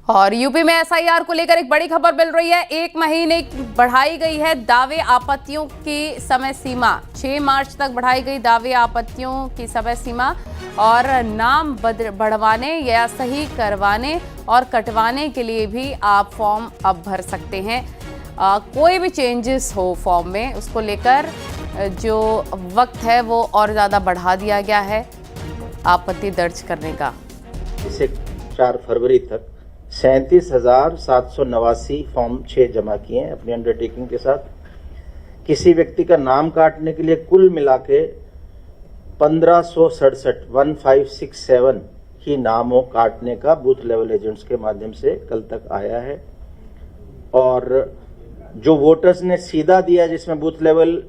और यूपी में एसआईआर को लेकर एक बड़ी खबर मिल रही है। 1 महीने बढ़ाई गई है दावे आपत्तियों की समय सीमा। 6 मार्च तक बढ़ाई गई दावे आपत्तियों की समय सीमा और नाम बढ़वाने या सही करवाने और कटवाने के लिए भी आप फॉर्म अब भर सकते हैं। कोई भी चेंजेस हो फॉर्म में, उसको लेकर जो वक्त है वो और ज़्यादा बढ़ा दिया गया है आपत्ति दर्ज करने का। इसे 4 फरवरी तक 37,789 फॉर्म 6 जमा किए हैं अपनी अंडरटेकिंग के साथ। किसी व्यक्ति का नाम काटने के लिए कुल मिला के 1567 ही नामों काटने का बूथ लेवल एजेंट्स के माध्यम से कल तक आया है। और जो वोटर्स ने सीधा दिया, जिसमें बूथ लेवल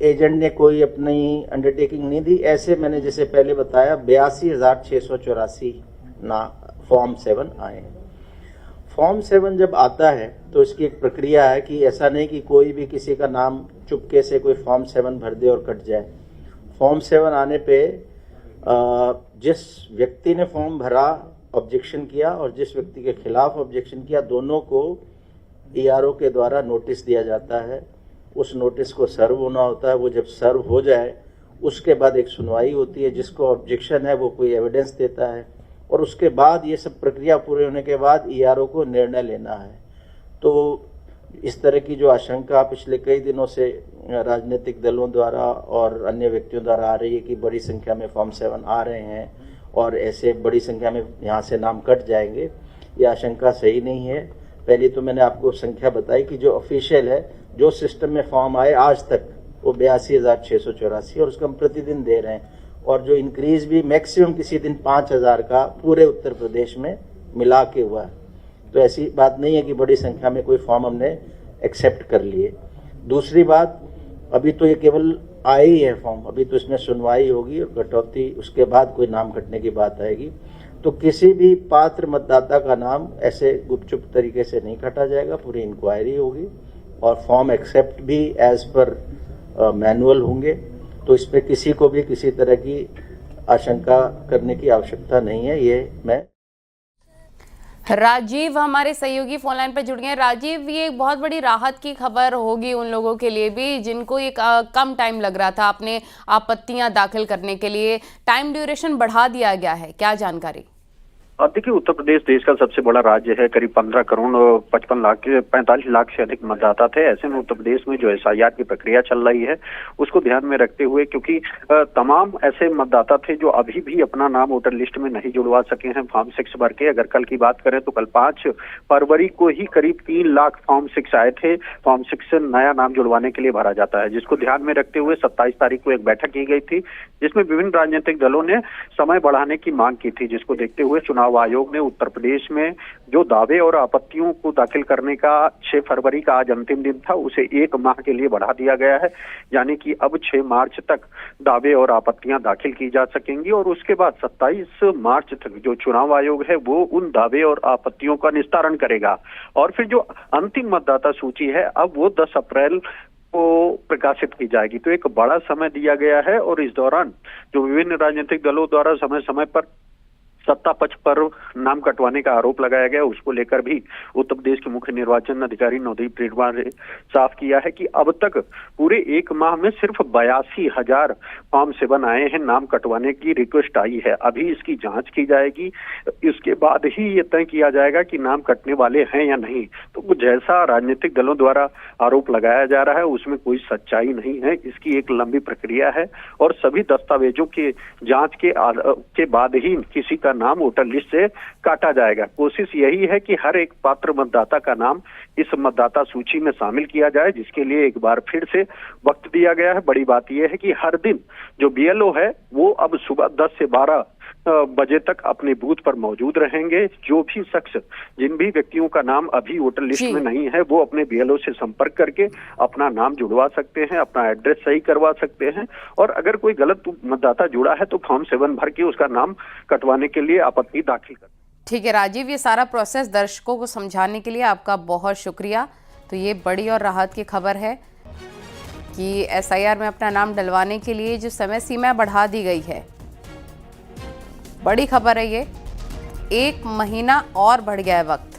एजेंट ने कोई अपनी अंडरटेकिंग नहीं दी, ऐसे मैंने जैसे पहले बताया 82,684 फॉर्म 7 आए हैं। फॉर्म 7 जब आता है तो इसकी एक प्रक्रिया है कि ऐसा नहीं कि कोई भी किसी का नाम चुपके से कोई फॉर्म 7 भर दे और कट जाए। फॉर्म 7 आने पे जिस व्यक्ति ने फॉर्म भरा, ऑब्जेक्शन किया, और जिस व्यक्ति के खिलाफ ऑब्जेक्शन किया, दोनों को ईआरओ के द्वारा नोटिस दिया जाता है। उस नोटिस को सर्व होना होता है। वो जब सर्व हो जाए उसके बाद एक सुनवाई होती है। जिसको ऑब्जेक्शन है वो कोई एविडेंस देता है और उसके बाद ये सब प्रक्रिया पूरे होने के बाद ईआरओ को निर्णय लेना है। तो इस तरह की जो आशंका पिछले कई दिनों से राजनीतिक दलों द्वारा और अन्य व्यक्तियों द्वारा आ रही है कि बड़ी संख्या में फॉर्म 7 आ रहे हैं और ऐसे बड़ी संख्या में यहाँ से नाम कट जाएंगे, ये आशंका सही नहीं है। पहले तो मैंने आपको संख्या बताई कि जो ऑफिशियल है, जो सिस्टम में फॉर्म आए आज तक, वो 82,684 और उसका हम प्रतिदिन दे रहे हैं। और जो इंक्रीज भी मैक्सिमम किसी दिन 5,000 का पूरे उत्तर प्रदेश में मिला के हुआ है। तो ऐसी बात नहीं है कि बड़ी संख्या में कोई फॉर्म हमने एक्सेप्ट कर लिए। दूसरी बात, अभी तो ये केवल आए ही है फॉर्म, अभी तो इसमें सुनवाई होगी और कटौती, उसके बाद कोई नाम कटने की बात आएगी। तो किसी भी पात्र मतदाता का नाम ऐसे गुपचुप तरीके से नहीं कटा जाएगा, पूरी इंक्वायरी होगी और फॉर्म एक्सेप्ट भी एज पर मैनुअल होंगे। तो इस पे किसी को भी किसी तरह की आशंका करने की आवश्यकता नहीं है। ये मैं राजीव हमारे सहयोगी फोन लाइन पर जुड़ गए हैं। राजीव, ये एक बहुत बड़ी राहत की खबर होगी उन लोगों के लिए भी जिनको एक कम टाइम लग रहा था अपने आपत्तियां दाखिल करने के लिए। टाइम ड्यूरेशन बढ़ा दिया गया है, क्या जानकारी? अब देखिए, उत्तर प्रदेश देश का सबसे बड़ा राज्य है। करीब 15 करोड़ 55 लाख 45 लाख से अधिक मतदाता थे। ऐसे में उत्तर प्रदेश में जो एसआईआर की प्रक्रिया चल रही है उसको ध्यान में रखते हुए, क्योंकि तमाम ऐसे मतदाता थे जो अभी भी अपना नाम वोटर लिस्ट में नहीं जुड़वा सके हैं फॉर्म 6 भर के। अगर कल की बात करें तो कल 5 फरवरी को ही करीब 3 लाख फॉर्म 6 आए थे। फॉर्म 6 से नया नाम जुड़वाने के लिए भरा जाता है, जिसको ध्यान में रखते हुए 27 तारीख को एक बैठक की गई थी जिसमें विभिन्न राजनीतिक दलों ने समय बढ़ाने की मांग की थी, जिसको देखते हुए चुनाव आयोग ने उत्तर प्रदेश में जो दावे और आपत्तियों को दाखिल करने का 6 फरवरी का आज अंतिम दिन था, उसे 1 माह के लिए बढ़ा दिया गया है। यानी कि अब 6 मार्च तक दावे और आपत्तियां दाखिल की जा सकेंगी और उसके बाद 27 मार्च तक जो चुनाव आयोग है वो उन दावे और आपत्तियों का निस्तारण करेगा। और फिर जो अंतिम मतदाता सूची है अब वो 10 अप्रैल को प्रकाशित की जाएगी। तो एक बड़ा समय दिया गया है और इस दौरान जो विभिन्न राजनीतिक दलों द्वारा समय समय पर सत्ता पक्ष पर नाम कटवाने का आरोप लगाया गया, उसको लेकर भी उत्तर प्रदेश के मुख्य निर्वाचन अधिकारी नवदीप रेणुका ने साफ किया है कि अब तक पूरे 1 माह में सिर्फ 82,000 फॉर्म 7 आए हैं। नाम कटवाने की रिक्वेस्ट आई है, अभी इसकी जांच की जाएगी, इसके बाद ही ये तय किया जाएगा कि नाम कटने वाले हैं या नहीं। तो जैसा राजनीतिक दलों द्वारा आरोप लगाया जा रहा है उसमें कोई सच्चाई नहीं है। इसकी एक लंबी प्रक्रिया है और सभी दस्तावेजों के जांच के बाद ही किसी का नाम वोटर लिस्ट से काटा जाएगा। कोशिश यही है कि हर एक पात्र मतदाता का नाम इस मतदाता सूची में शामिल किया जाए, जिसके लिए एक बार फिर से वक्त दिया गया है। बड़ी बात यह है कि हर दिन जो बीएलओ है वो अब सुबह 10 से 12 बजे तक अपने बूथ पर मौजूद रहेंगे। जो भी शख्स, जिन भी व्यक्तियों का नाम अभी वोटर लिस्ट में नहीं है, वो अपने बीएलओ से संपर्क करके अपना नाम जुड़वा सकते हैं, अपना एड्रेस सही करवा सकते हैं और अगर कोई गलत मतदाता जुड़ा है तो फॉर्म 7 भर के उसका नाम कटवाने के लिए आपत्ति दाखिल कर। ठीक है राजीव, ये सारा प्रोसेस दर्शकों को समझाने के लिए आपका बहुत शुक्रिया। तो ये बड़ी और राहत की खबर है कि एसआईआर में अपना नाम डलवाने के लिए जो समय सीमा बढ़ा दी गई है, बड़ी खबर है ये। 1 महीना और बढ़ गया है वक्त।